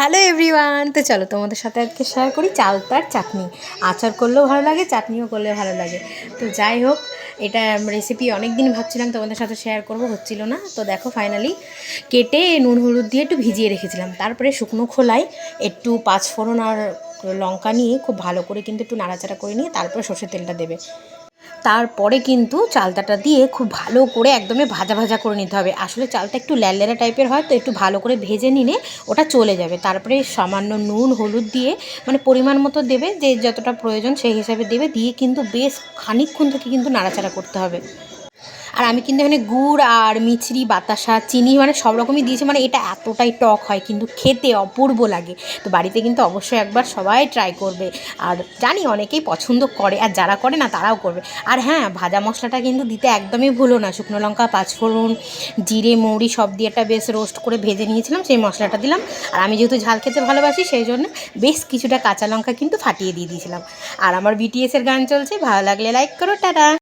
Hello everyone, তো চলো তোমাদের সাথে আজকে শেয়ার করি চালতার চাটনি। আচার করলেও ভালো লাগে, চাটনিও করলেও ভালো লাগে। তো যাই হোক, এটা রেসিপি অনেক দিন ভাবছিলাম তোমাদের সাথে শেয়ার করব, হচ্ছিল না। তো দেখো ফাইনালি কেটে নুন হলুদ দিয়ে একটু ভিজিয়ে রেখেছিলাম, তারপরে শুকনো খোলায় একটু পাঁচফোড়ন আর লঙ্কা নিয়ে খুব ভালো করে কিন্তু একটু নাড়াচাড়া করে নিয়ে তারপরে সর্ষের তেলটা দেবে। তারপরে কিন্তু চালতাটা দিয়ে খুব ভালো করে একদমই ভাজা ভাজা করে নিতে হবে। আসলে চালটা একটু ল্যাললেরা টাইপের হয়, তো একটু ভালো করে ভেজে নিলে ওটা চলে যাবে। তারপরে সামান্য নুন হলুদ দিয়ে মানে পরিমাণ মতো দেবে, যে যতটা প্রয়োজন সেই হিসাবে দেবে, দিয়ে কিন্তু বেশ খানিকক্ষণ থেকে কিন্তু নাড়াচাড়া করতে হবে। আর আমি কিন্তু এখানে গুড় আর মিছরি বাতাসা চিনি মানে সব রকমই দিয়েছি, মানে এটা এতটাই টক হয় কিন্তু খেতে অপূর্ব লাগে। তো বাড়িতে কিন্তু অবশ্যই একবার সবাই ট্রাই করবে। আর জানি অনেকেই পছন্দ করে, আর যারা করে না তারাও করবে। আর হ্যাঁ, ভাজা মশলাটা কিন্তু দিতে একদমই ভুলো না। শুকনো লঙ্কা, পাঁচফোড়ন, জিরে, মৌরি সব দিয়ে একটা বেশ রোস্ট করে ভেজে নিয়েছিলাম, সেই মশলাটা দিলাম। আর আমি যেহেতু ঝাল খেতে ভালোবাসি সেই জন্য বেশ কিছুটা কাঁচা লঙ্কা কিন্তু ফাটিয়ে দিয়ে দিয়েছিলাম। আর আমার বিটিএসের গান চলছে, ভালো লাগলে লাইক করো, টাটা।